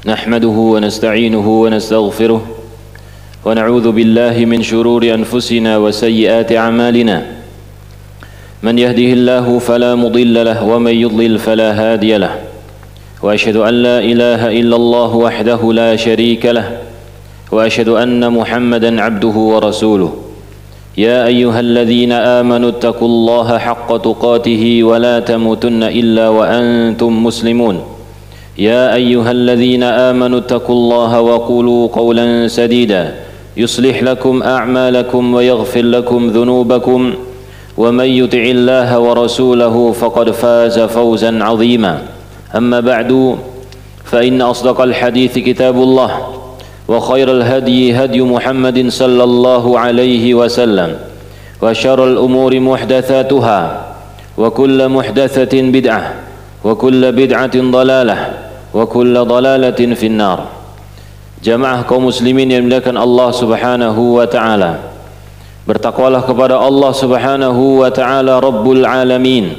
نحمده ونستعينه ونستغفره ونعوذ بالله من شرور أنفسنا وسيئات أعمالنا من يهده الله فلا مضل له ومن يضلل فلا هادي له وأشهد أن لا إله إلا الله وحده لا شريك له وأشهد أن محمدا عبده ورسوله يا أيها الذين آمنوا اتقوا الله حق تقاته ولا تموتن إلا وأنتم مسلمون يا أيها الذين آمنوا اتقوا الله وقولوا قولا سديدا يصلح لكم أعمالكم ويغفر لكم ذنوبكم ومن يطع الله ورسوله فقد فاز فوزا عظيما أما بعد فإن أصدق الحديث كتاب الله وخير الهدي هدي محمد صلى الله عليه وسلم وشر الأمور محدثاتها وكل محدثة بدعة وكل بدعة ضلالة وكل ضلالة في النار. Jamaah kaum muslimin yang dimuliakan Allah Subhanahu wa taala. Bertakwalah kepada Allah Subhanahu wa taala Rabbul Alamin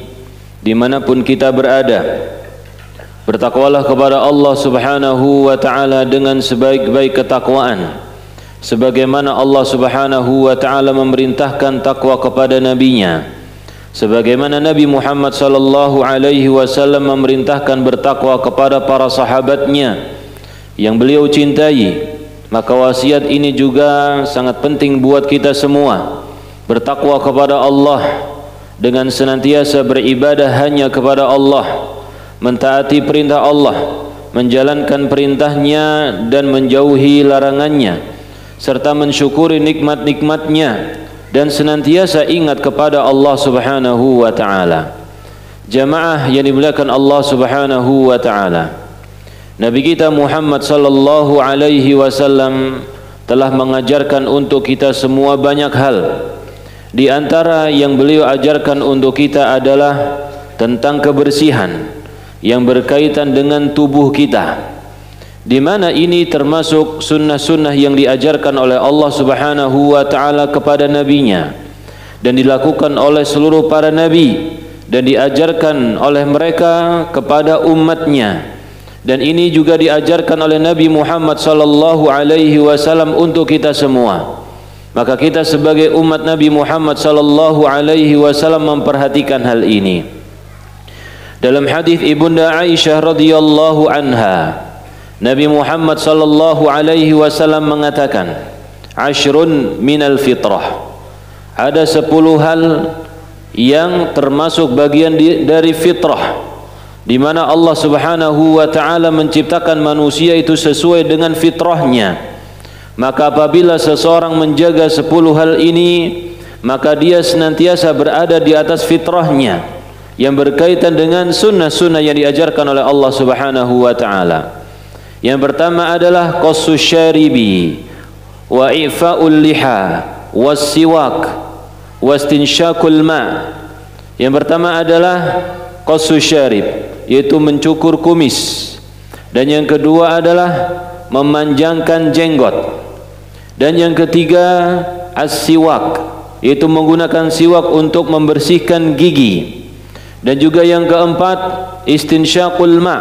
dimanapun kita berada. Bertakwalah kepada Allah Subhanahu wa taala dengan sebaik-baik ketakwaan sebagaimana Allah Subhanahu wa taala memerintahkan takwa kepada nabinya, sebagaimana Nabi Muhammad sallallahu alaihi wasallam memerintahkan bertakwa kepada para sahabatnya yang beliau cintai. Maka wasiat ini juga sangat penting buat kita semua, bertakwa kepada Allah dengan senantiasa beribadah hanya kepada Allah, mentaati perintah Allah, menjalankan perintahnya dan menjauhi larangannya, serta mensyukuri nikmat-nikmatnya dan senantiasa ingat kepada Allah Subhanahu wa taala. Jamaah yang dimuliakan Allah Subhanahu wa taala, Nabi kita Muhammad sallallahu alaihi wasallam telah mengajarkan untuk kita semua banyak hal. Di antara yang beliau ajarkan untuk kita adalah tentang kebersihan yang berkaitan dengan tubuh kita, di mana ini termasuk sunnah-sunnah yang diajarkan oleh Allah Subhanahu wa taala kepada nabinya dan dilakukan oleh seluruh para nabi dan diajarkan oleh mereka kepada umatnya, dan ini juga diajarkan oleh Nabi Muhammad sallallahu alaihi wasallam untuk kita semua. Maka kita sebagai umat Nabi Muhammad sallallahu alaihi wasallam memperhatikan hal ini. Dalam hadis Ibunda Aisyah radhiyallahu anha, Nabi Muhammad sallallahu alaihi wasallam mengatakan, "Ashrun minal fitrah." Ada 10 hal yang termasuk bagian dari fitrah, di mana Allah Subhanahu wa taala menciptakan manusia itu sesuai dengan fitrahnya. Maka apabila seseorang menjaga 10 hal ini, maka dia senantiasa berada di atas fitrahnya yang berkaitan dengan sunnah-sunnah yang diajarkan oleh Allah Subhanahu wa taala. Yang pertama adalah qassus syaribi wa i'fa'ul liha was-siwak wastinsyaqul ma. Yang pertama adalah qassus syarib, yaitu mencukur kumis, dan yang kedua adalah memanjangkan jenggot, dan yang ketiga as-siwak, yaitu menggunakan siwak untuk membersihkan gigi, dan juga yang keempat istinsyaqul ma,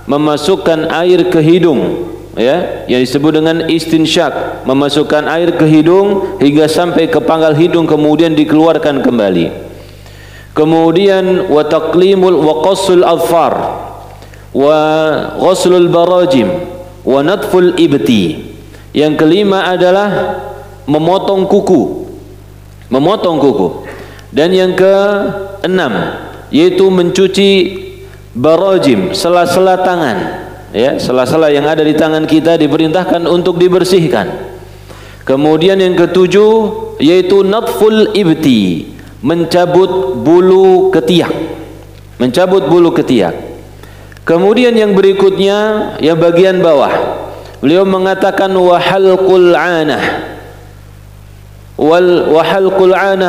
memasukkan air ke hidung, ya, yang disebut dengan istinsyak, memasukkan air ke hidung hingga sampai ke pangkal hidung kemudian dikeluarkan kembali. Kemudian wa taqlimul wa qassul adfar wa ghuslul barajim wa natful ibti. Yang kelima adalah memotong kuku, dan yang keenam yaitu mencuci barajim, sela-sela tangan, ya, sela-sela yang ada di tangan kita diperintahkan untuk dibersihkan. Kemudian yang ketujuh yaitu natful ibti, mencabut bulu ketiak, Kemudian yang berikutnya, yang bagian bawah, beliau mengatakan wa halqul anah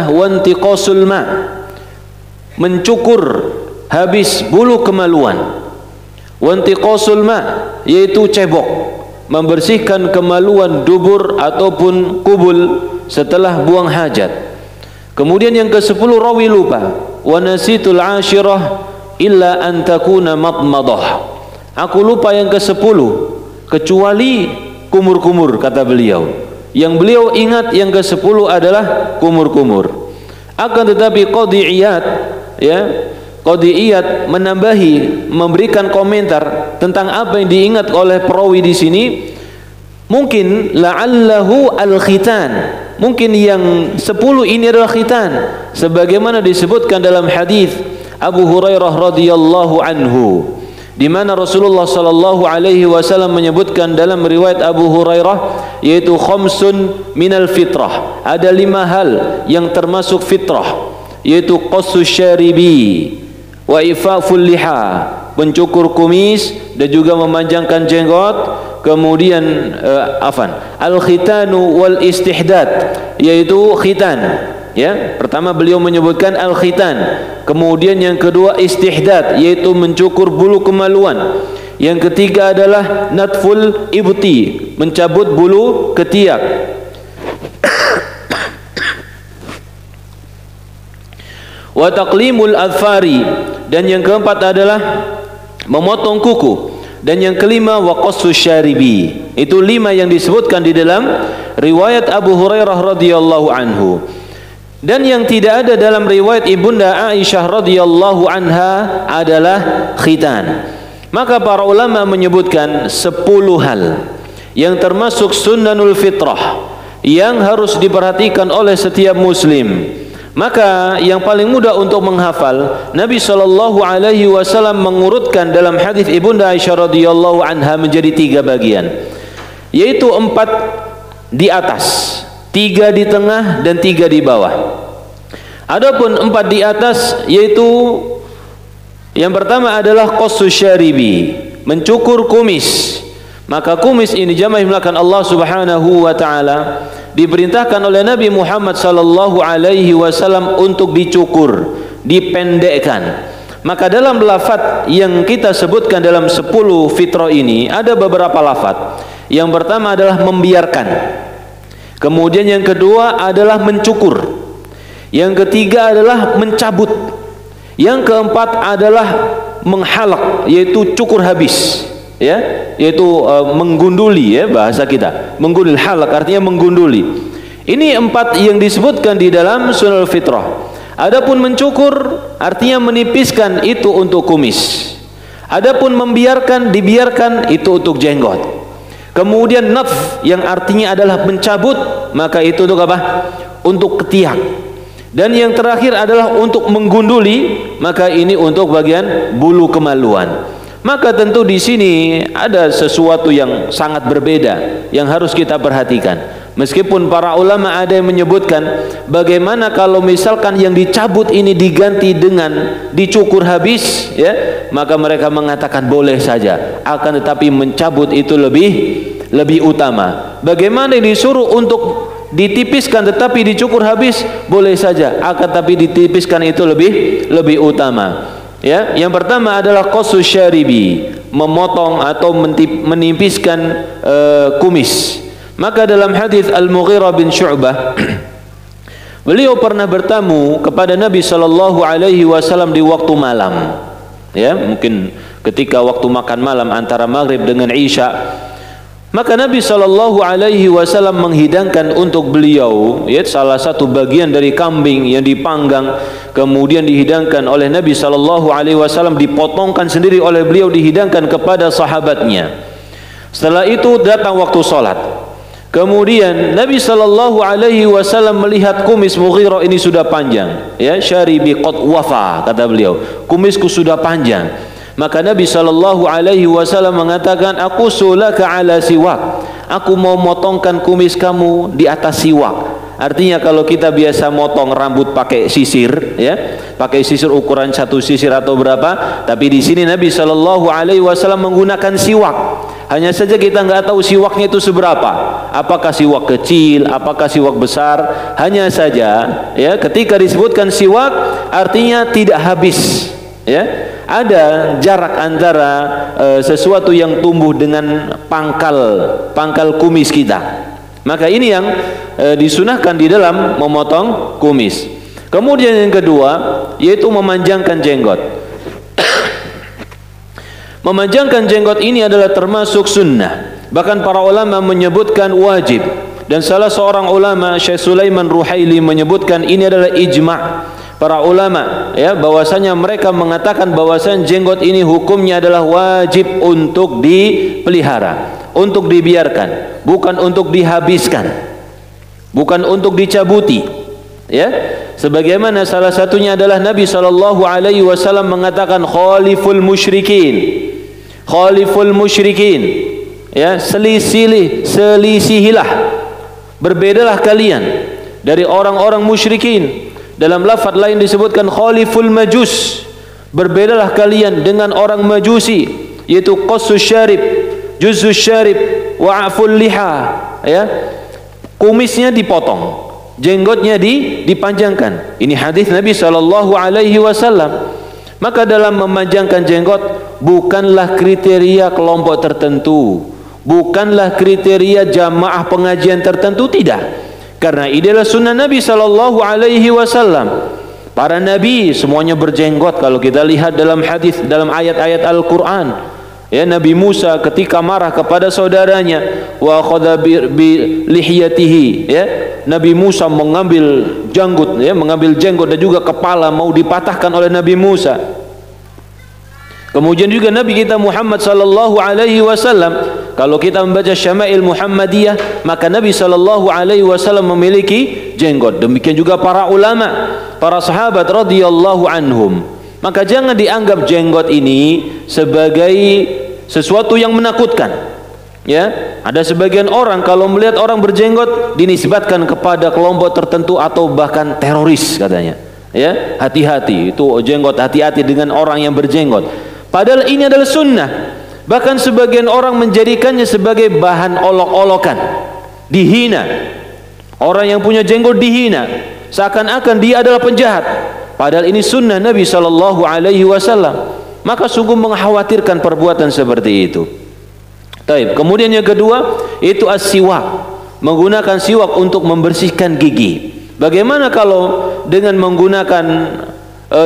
wa intiqasul ma, mencukur habis bulu kemaluan, wa intiqasul ma, yaitu cebok, membersihkan kemaluan dubur ataupun kubul setelah buang hajat. Kemudian yang ke-10 rawi lupa, wa nasitul ashirah illa an takuna madmadah. Aku lupa yang ke-10, kecuali kumur-kumur, kata beliau. Yang beliau ingat yang ke-10 adalah kumur-kumur. Akan tetapi Qadhi Iyad, ya, Qadhi Iyad menambahi, memberikan komentar tentang apa yang diingat oleh perawi di sini. Mungkin la'allahu al-khitan, mungkin yang 10 ini adalah khitan, sebagaimana disebutkan dalam hadis Abu Hurairah radhiyallahu anhu, di mana Rasulullah sallallahu alaihi wasallam menyebutkan dalam riwayat Abu Hurairah, yaitu khamsun minal fitrah, ada 5 hal yang termasuk fitrah, yaitu qassus syaribi wa ifaful liha, mencukur kumis dan juga memanjangkan jenggot. Kemudian al-khitanu wal istihdad, yaitu khitan, ya. Pertama beliau menyebutkan al-khitan, kemudian yang kedua istihdad, yaitu mencukur bulu kemaluan. Yang ketiga adalah natful ibti, mencabut bulu ketiak. Wa taqlimul adfari, dan yang keempat adalah memotong kuku. Dan yang kelima wa qassus syaribi. Itu 5 yang disebutkan di dalam riwayat Abu Hurairah radhiyallahu anhu. Dan yang tidak ada dalam riwayat Ibunda Aisyah radhiyallahu anha adalah khitan. Maka para ulama menyebutkan 10 hal yang termasuk sunnanul fitrah yang harus diperhatikan oleh setiap muslim. Maka yang paling mudah untuk menghafal, Nabi sallallahu alaihi wasallam mengurutkan dalam hadis Ibunda Aisyah radhiyallahu anha menjadi 3 bagian, yaitu 4 di atas, 3 di tengah, dan 3 di bawah. Adapun 4 di atas, yaitu yang pertama adalah qassus syaribi, mencukur kumis. Maka kumis ini jamaah dimulakan Allah Subhanahu wa taala, diperintahkan oleh Nabi Muhammad sallallahu alaihi wasallam untuk dicukur, dipendekkan. Maka dalam lafaz yang kita sebutkan dalam 10 fitrah ini ada beberapa lafaz. Yang pertama adalah membiarkan. Kemudian yang kedua adalah mencukur. Yang ketiga adalah mencabut. Yang keempat adalah menghalak, yaitu cukur habis. Ya, yaitu menggunduli, ya, bahasa kita menggundul, halak artinya menggunduli. Ini 4 yang disebutkan di dalam sunnah fitrah. Adapun mencukur artinya menipiskan, itu untuk kumis. Adapun membiarkan, dibiarkan, itu untuk jenggot. Kemudian natf yang artinya adalah mencabut, maka itu untuk apa? Untuk ketiak. Dan yang terakhir adalah untuk menggunduli, maka ini untuk bagian bulu kemaluan. Maka tentu di sini ada sesuatu yang sangat berbeda yang harus kita perhatikan. Meskipun para ulama ada yang menyebutkan, bagaimana kalau misalkan yang dicabut ini diganti dengan dicukur habis, ya, maka mereka mengatakan boleh saja. Akan tetapi mencabut itu lebih utama. Bagaimana yang disuruh untuk ditipiskan tetapi dicukur habis, boleh saja. Akan tetapi ditipiskan itu lebih utama. Ya, yang pertama adalah qassus syaribi, memotong atau menipiskan kumis. Maka dalam hadis Al-Mughirah bin Syu'bah, beliau pernah bertamu kepada Nabi sallallahu alaihi wasallam di waktu malam. Ya, mungkin ketika waktu makan malam antara maghrib dengan isya. Maka Nabi sallallahu alaihi wasallam menghidangkan untuk beliau, ya, salah satu bagian dari kambing yang dipanggang, kemudian dihidangkan oleh Nabi sallallahu alaihi wasallam, dipotongkan sendiri oleh beliau, dihidangkan kepada sahabatnya. Setelah itu datang waktu salat. Kemudian Nabi sallallahu alaihi wasallam melihat kumis Mughirah ini sudah panjang, ya, syaribi qad wafa, kata beliau, kumisku sudah panjang. Maka Nabi sallallahu alaihi wasallam mengatakan, aku sulaka ala siwak, aku mau motongkan kumis kamu di atas siwak. Artinya kalau kita biasa motong rambut pakai sisir, ya, pakai sisir ukuran 1 sisir atau berapa, tapi di sini Nabi sallallahu alaihi wasallam menggunakan siwak. Hanya saja kita nggak tahu siwaknya itu seberapa, apakah siwak kecil, apakah siwak besar. Hanya saja, ya, ketika disebutkan siwak artinya tidak habis, ya, ada jarak antara sesuatu yang tumbuh dengan pangkal kumis kita. Maka ini yang disunahkan di dalam memotong kumis. Kemudian yang kedua, yaitu memanjangkan jenggot. Memanjangkan jenggot ini adalah termasuk sunnah. Bahkan para ulama menyebutkan wajib. Dan salah seorang ulama, Syekh Sulaiman Ruhaili, menyebutkan ini adalah ijma' para ulama, ya, bahwasanya mereka mengatakan bahwasanya jenggot ini hukumnya adalah wajib untuk dipelihara, untuk dibiarkan, bukan untuk dihabiskan, bukan untuk dicabuti, ya. Sebagaimana salah satunya adalah Nabi SAW mengatakan khaliful musyrikin, khaliful musyrikin, ya, selisihilah, berbedalah kalian dari orang-orang musyrikin. Dalam lafaz lain disebutkan khaliful majus, berbedalah kalian dengan orang majusi, yaitu qassus syarib, juzzus syarib, wa'aful liha, ya, kumisnya dipotong, jenggotnya dipanjangkan. Ini hadis Nabi SAW. Maka dalam memanjangkan jenggot bukanlah kriteria kelompok tertentu, bukanlah kriteria jamaah pengajian tertentu, tidak. Karena ini adalah sunnah Nabi SAW. Para nabi semuanya berjenggot. Kalau kita lihat dalam hadis, dalam ayat-ayat Al-Quran, ya, Nabi Musa ketika marah kepada saudaranya, wa akhadha bi lihiyatihi, ya, Nabi Musa mengambil janggut, ya, mengambil jenggot dan juga kepala mau dipatahkan oleh Nabi Musa. Kemudian juga Nabi kita Muhammad SAW, kalau kita membaca Syama'il Muhammadiyah, maka Nabi SAW memiliki jenggot. Demikian juga para ulama, para sahabat radhiyallahu anhum. Maka jangan dianggap jenggot ini sebagai sesuatu yang menakutkan. Ya, ada sebagian orang kalau melihat orang berjenggot dinisbatkan kepada kelompok tertentu atau bahkan teroris katanya. Ya, hati-hati, itu jenggot, hati-hati dengan orang yang berjenggot. Padahal ini adalah sunnah. Bahkan sebagian orang menjadikannya sebagai bahan olok-olokan, dihina. Orang yang punya jenggot dihina, seakan-akan dia adalah penjahat. Padahal ini sunnah Nabi SAW. Maka sungguh mengkhawatirkan perbuatan seperti itu. Taib. Kemudian yang kedua itu as-siwak, menggunakan siwak untuk membersihkan gigi. Bagaimana kalau dengan menggunakan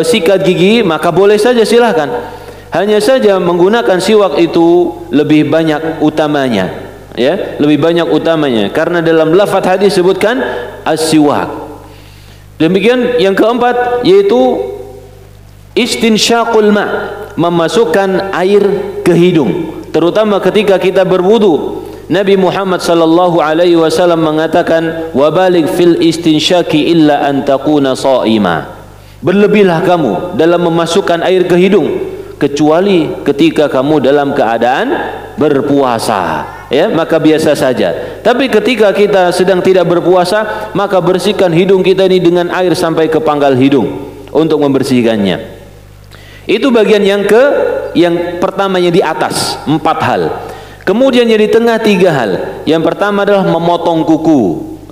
sikat gigi? Maka boleh saja, silahkan. Hanya saja menggunakan siwak itu lebih banyak utamanya, ya, lebih banyak utamanya, karena dalam lafaz hadis disebutkan as-siwak. Demikian yang keempat yaitu istinsyaqul ma', memasukkan air ke hidung, terutama ketika kita berwudu. Nabi Muhammad SAW mengatakan wabalig fil istinsyaqi illa an taquna sha'ima, berlebihlah kamu dalam memasukkan air ke hidung kecuali ketika kamu dalam keadaan berpuasa, ya, maka biasa saja. Tapi ketika kita sedang tidak berpuasa, maka bersihkan hidung kita ini dengan air sampai ke pangkal hidung untuk membersihkannya. Itu bagian yang pertamanya di atas, 4 hal. Kemudian yang di tengah 3 hal. Yang pertama adalah memotong kuku,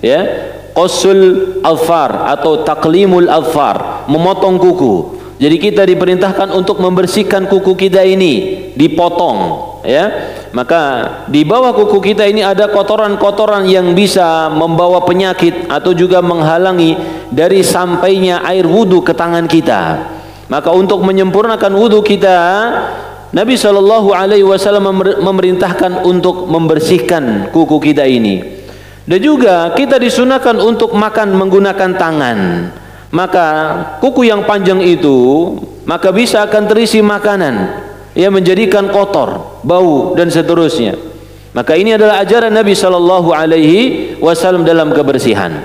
ya, qasul alfar atau taqlimul alfar, memotong kuku. Jadi kita diperintahkan untuk membersihkan kuku kita ini, dipotong, ya. Maka di bawah kuku kita ini ada kotoran-kotoran yang bisa membawa penyakit atau juga menghalangi dari sampainya air wudu ke tangan kita. Maka untuk menyempurnakan wudu kita, Nabi SAW memerintahkan untuk membersihkan kuku kita ini. Dan juga kita disunahkan untuk makan menggunakan tangan. Maka kuku yang panjang itu maka bisa akan terisi makanan yang menjadikan kotor, bau dan seterusnya. Maka ini adalah ajaran Nabi SAW dalam kebersihan.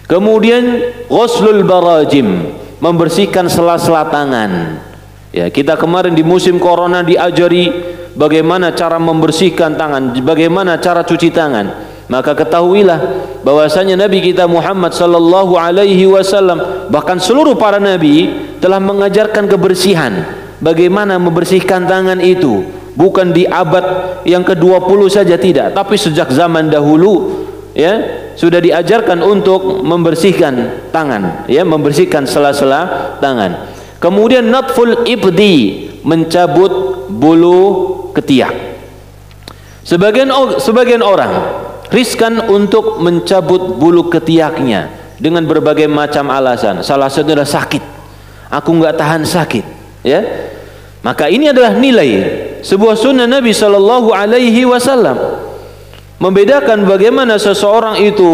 Kemudian ghuslul barajim, membersihkan sela-sela tangan. Ya, kita kemarin di musim corona diajari bagaimana cara membersihkan tangan, bagaimana cara cuci tangan. Maka ketahuilah bahwasanya Nabi kita Muhammad SAW, bahkan seluruh para nabi telah mengajarkan kebersihan, bagaimana membersihkan tangan itu, bukan di abad yang ke-20 saja, tidak, tapi sejak zaman dahulu, ya, sudah diajarkan untuk membersihkan tangan, ya, membersihkan sela-sela tangan. Kemudian natful ibdi, mencabut bulu ketiak. Sebagian orang riskan untuk mencabut bulu ketiaknya dengan berbagai macam alasan. Salah satunya adalah sakit. Aku nggak tahan sakit, ya. Maka ini adalah nilai sebuah sunnah Nabi SAW. membedakan bagaimana seseorang itu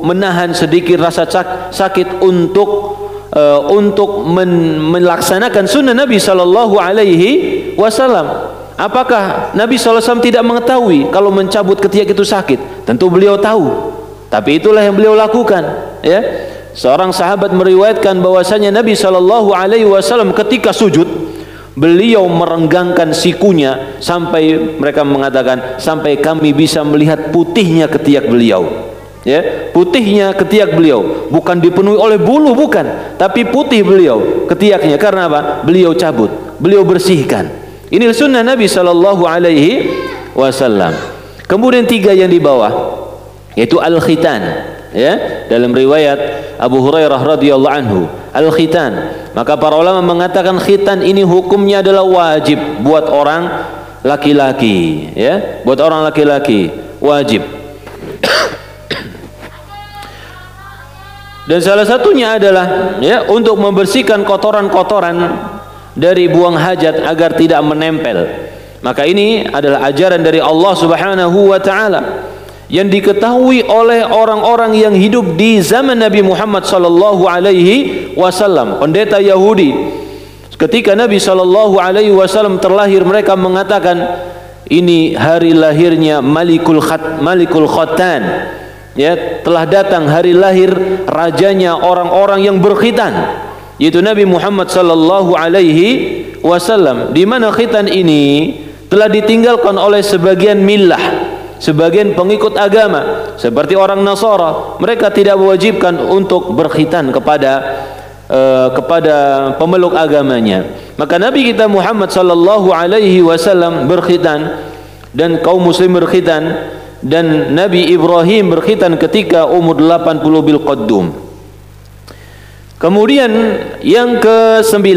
menahan sedikit rasa sakit untuk melaksanakan sunnah Nabi sallallahu alaihi wasallam. Apakah Nabi sallallahu alaihi wasallam tidak mengetahui kalau mencabut ketiak itu sakit? Tentu beliau tahu. Tapi itulah yang beliau lakukan, ya. Seorang sahabat meriwayatkan bahwasanya Nabi sallallahu alaihi wasallam ketika sujud beliau merenggangkan sikunya sampai mereka mengatakan sampai kami bisa melihat putihnya ketiak beliau. Ya, putihnya ketiak beliau, bukan dipenuhi oleh bulu, bukan, tapi putih beliau ketiaknya. Karena apa? Beliau cabut, beliau bersihkan. Ini sunnah Nabi sallallahu alaihi wasallam. Kemudian 3 yang di bawah yaitu al-khitan. Ya, dalam riwayat Abu Hurairah radhiyallahu anhu, al-khitan. Maka para ulama mengatakan khitan ini hukumnya adalah wajib buat orang laki-laki, ya, buat orang laki-laki wajib. Dan salah satunya adalah, ya, untuk membersihkan kotoran-kotoran dari buang hajat agar tidak menempel. Maka ini adalah ajaran dari Allah Subhanahu wa taala yang diketahui oleh orang-orang yang hidup di zaman Nabi Muhammad sallallahu alaihi wasallam, pendeta Yahudi. Ketika Nabi sallallahu alaihi wasallam terlahir, mereka mengatakan ini hari lahirnya Malikul Khatan. Ya, telah datang hari lahir rajanya orang-orang yang berkhitan, yaitu Nabi Muhammad sallallahu alaihi wasallam. Di mana khitan ini telah ditinggalkan oleh sebagian millah, sebagian pengikut agama seperti orang Nasara. Mereka tidak mewajibkan untuk berkhitan kepada pemeluk agamanya. Maka Nabi kita Muhammad sallallahu alaihi wasallam berkhitan dan kaum muslim berkhitan, dan Nabi Ibrahim berkhitan ketika umur 80 bil qaddum. Kemudian yang ke-9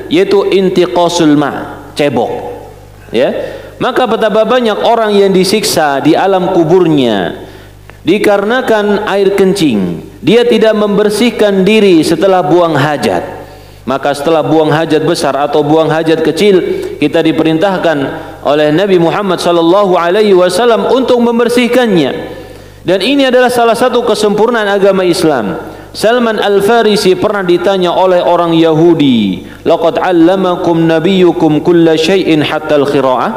yaitu intiqasul ma', cebok. Ya. Maka betapa banyak orang yang disiksa di alam kuburnya dikarenakan air kencing. Dia tidak membersihkan diri setelah buang hajat. Maka setelah buang hajat besar atau buang hajat kecil, kita diperintahkan oleh Nabi Muhammad sallallahu alaihi wasallam untuk membersihkannya. Dan ini adalah salah satu kesempurnaan agama Islam. Salman Al-Farisi pernah ditanya oleh orang Yahudi, "Laqad 'allamakum nabiyyukum kulla syai'in hatta al-qira'ah?"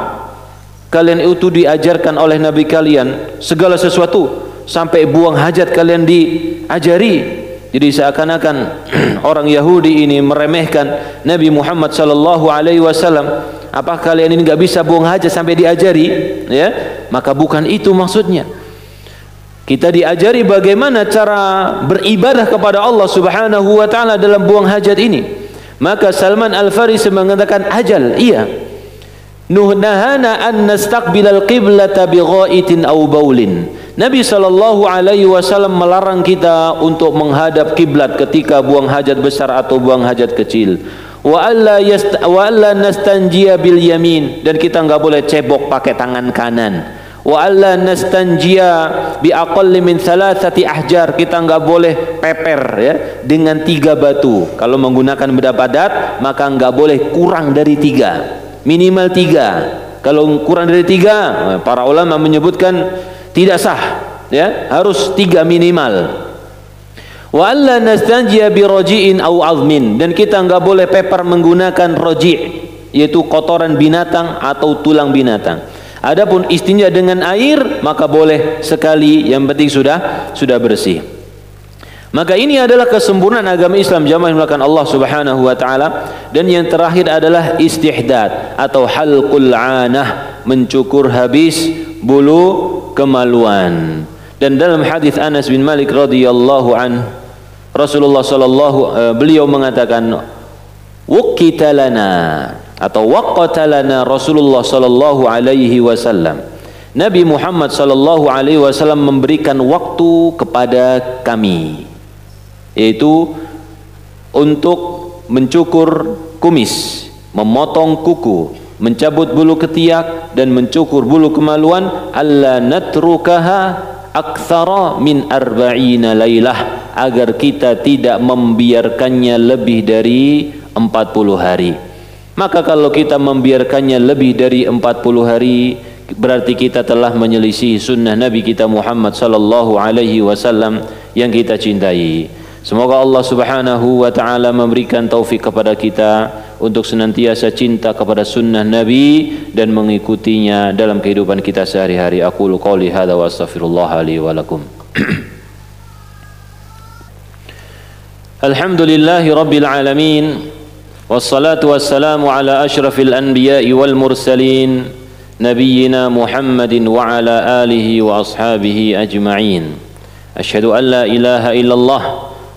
Kalian itu diajarkan oleh Nabi kalian segala sesuatu, sampai buang hajat kalian diajari. Jadi seakan-akan orang Yahudi ini meremehkan Nabi Muhammad sallallahu alaihi wasallam. Apa kalian ini enggak bisa buang hajat sampai diajari? Ya, maka bukan itu maksudnya. Kita diajari bagaimana cara beribadah kepada Allah Subhanahu wa taala dalam buang hajat ini. Maka Salman Al-Farisi mengatakan, ajal, iya. Nuhnahana an nastaqbilal qiblata bighaitin aw baulin. Nabi sallallahu alaihi wasallam melarang kita untuk menghadap kiblat ketika buang hajat besar atau buang hajat kecil. Wa alla nastanjiya bil yamin, dan kita enggak boleh cebok pakai tangan kanan. Wa alla nastanjiya bi aqalli min thalathati ahjar, kita enggak boleh peper ya dengan 3 batu. Kalau menggunakan benda padat maka enggak boleh kurang dari 3. Minimal 3. Kalau kurang dari 3, para ulama menyebutkan tidak sah, ya, harus 3 minimal. Wa alla nastanjiya bi raji'in aw 'azmin, dan kita enggak boleh peper menggunakan raji', yaitu kotoran binatang atau tulang binatang. Adapun istinja dengan air maka boleh sekali, yang penting sudah bersih. Maka ini adalah kesempurnaan agama Islam, jamaah yang dimuliakan Allah Subhanahu wa taala. Dan yang terakhir adalah istihdad atau halqul 'anah, mencukur habis bulu kemaluan. Dan dalam hadis Anas bin Malik radhiyallahu an, Rasulullah beliau mengatakan, wuqita lana atau waqata lana Rasulullah sallallahu alaihi wasallam. Nabi Muhammad sallallahu alaihi wasallam memberikan waktu kepada kami, yaitu untuk mencukur kumis, memotong kuku, mencabut bulu ketiak dan mencukur bulu kemaluan. Alla natrukaha aktsara min 40 lailah, agar kita tidak membiarkannya lebih dari 40 hari. Maka kalau kita membiarkannya lebih dari 40 hari, berarti kita telah menyelisih sunnah Nabi kita Muhammad sallallahu alaihi wasallam yang kita cintai. Semoga Allah Subhanahu wa taala memberikan taufik kepada kita untuk senantiasa cinta kepada sunnah Nabi dan mengikutinya dalam kehidupan kita sehari-hari. Aqulu qouli hadza wa astaghfirullah li wa lakum. Alhamdulillahi rabbil alamin, wassalatu wassalamu ala asyrafil anbiya'i wal mursalin, nabiyyina Muhammadin wa ala alihi wa ashabihi ajma'in. Asyhadu an la ilaha illallah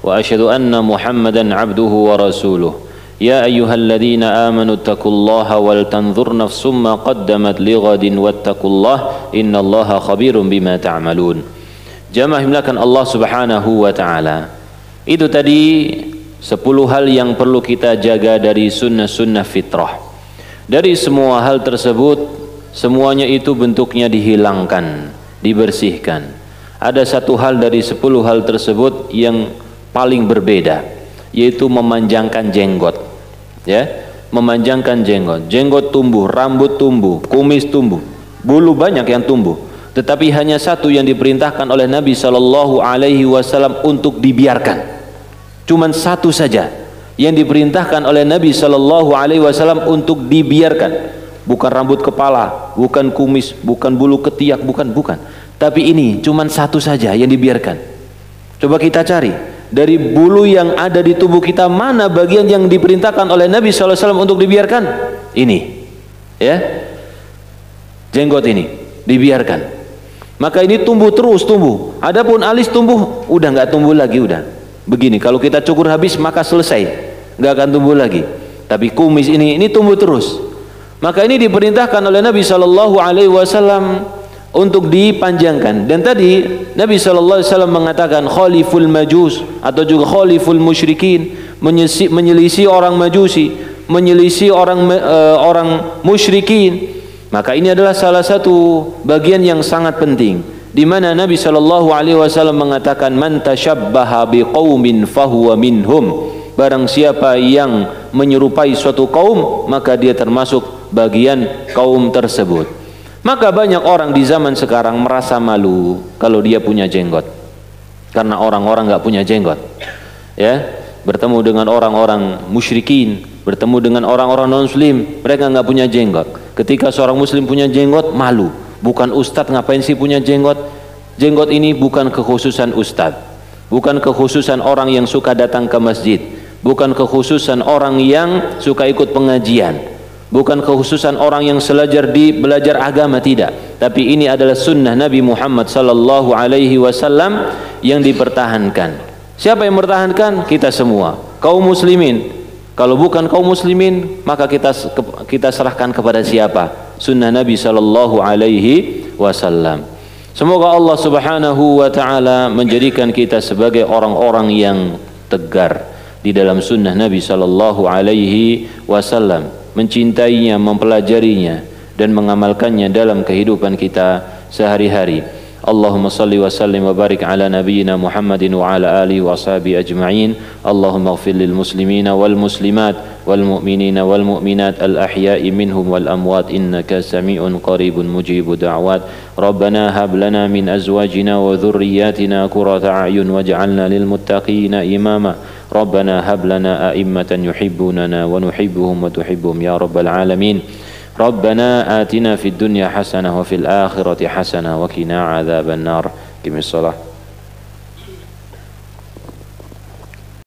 wa asyhadu anna Muhammadan abduhu wa rasuluh. Ya ayyuhalladzina amanu taqullaha wal tanzur nafsum ma qaddamat lighadin wattaqullaha innallaha khabirum bima ta'malun. Jamaah himlakan Allah Subhanahu wa taala. Itu tadi 10 hal yang perlu kita jaga dari sunnah-sunnah fitrah. Dari semua hal tersebut, semuanya itu bentuknya dihilangkan, dibersihkan. Ada satu hal dari 10 hal tersebut yang paling berbeda, yaitu memanjangkan jenggot. Ya, memanjangkan jenggot. Jenggot tumbuh, rambut tumbuh, kumis tumbuh, bulu banyak yang tumbuh. Tetapi hanya satu yang diperintahkan oleh Nabi sallallahu alaihi wasallam untuk dibiarkan. Cuman satu saja yang diperintahkan oleh Nabi sallallahu alaihi wasallam untuk dibiarkan. Bukan rambut kepala, bukan kumis, bukan bulu ketiak, bukan. Tapi ini cuman satu saja yang dibiarkan. Coba kita cari dari bulu yang ada di tubuh kita, mana bagian yang diperintahkan oleh Nabi sallallahu alaihi wasallam untuk dibiarkan? Ini. Ya. Jenggot ini dibiarkan. Maka ini tumbuh terus tumbuh. Adapun alis tumbuh udah nggak tumbuh lagi udah. Begini, kalau kita cukur habis maka selesai, nggak akan tumbuh lagi. Tapi kumis ini tumbuh terus. Maka ini diperintahkan oleh Nabi sallallahu alaihi wasallam untuk dipanjangkan. Dan tadi Nabi sallallahu alaihi wasallam mengatakan khaliful majus atau juga khaliful musyrikin, menyelisih orang majusi, menyelisih orang musyrikin. Maka ini adalah salah satu bagian yang sangat penting, di mana Nabi sallallahu alaihi wasallam mengatakan man tasyabbaha biqaumin fahuwa minhum. Barang siapa yang menyerupai suatu kaum, maka dia termasuk bagian kaum tersebut. Maka banyak orang di zaman sekarang merasa malu kalau dia punya jenggot, karena orang-orang enggak punya jenggot. Ya, bertemu dengan orang-orang musyrikin, bertemu dengan orang-orang non-muslim, mereka enggak punya jenggot. Ketika seorang muslim punya jenggot, malu. Bukan ustadz, ngapain sih punya jenggot? Jenggot ini bukan kekhususan ustadz, bukan kekhususan orang yang suka datang ke masjid, bukan kekhususan orang yang suka ikut pengajian, bukan kekhususan orang yang belajar agama, tidak. Tapi ini adalah sunnah Nabi Muhammad sallallahu alaihi wasallam yang dipertahankan. Siapa yang mempertahankan? Kita semua, kaum muslimin. Kalau bukan kaum muslimin, maka kita serahkan kepada siapa? Sunnah Nabi sallallahu alaihi wasallam. Semoga Allah Subhanahu wa taala menjadikan kita sebagai orang-orang yang tegar di dalam sunnah Nabi sallallahu alaihi wasallam, mencintainya, mempelajarinya dan mengamalkannya dalam kehidupan kita sehari-hari. Allahumma salli wa sallim wa barik ala nabiyyina Muhammadin wa ala alihi wa ashabihi ajma'in. Allahumma ighfir lil muslimina wal muslimat wal mu'minina wal mu'minat al ahya'i minhum wal amwat innaka sami'un qaribun mujibu da'wat. Rabbana hab lana min azwajina wa dhurriyyatina qurrata a'yun waj'alna lil muttaqina imama. Rabbana hab lana a'immatan yuhibbunana wa nuhibbuhum wa tuhibbuhum ya rabbal alamin. ربنا آتنا في الدنيا حسنة وفي الآخرة حسنة وقنا عذاب النار. قم الصلاة.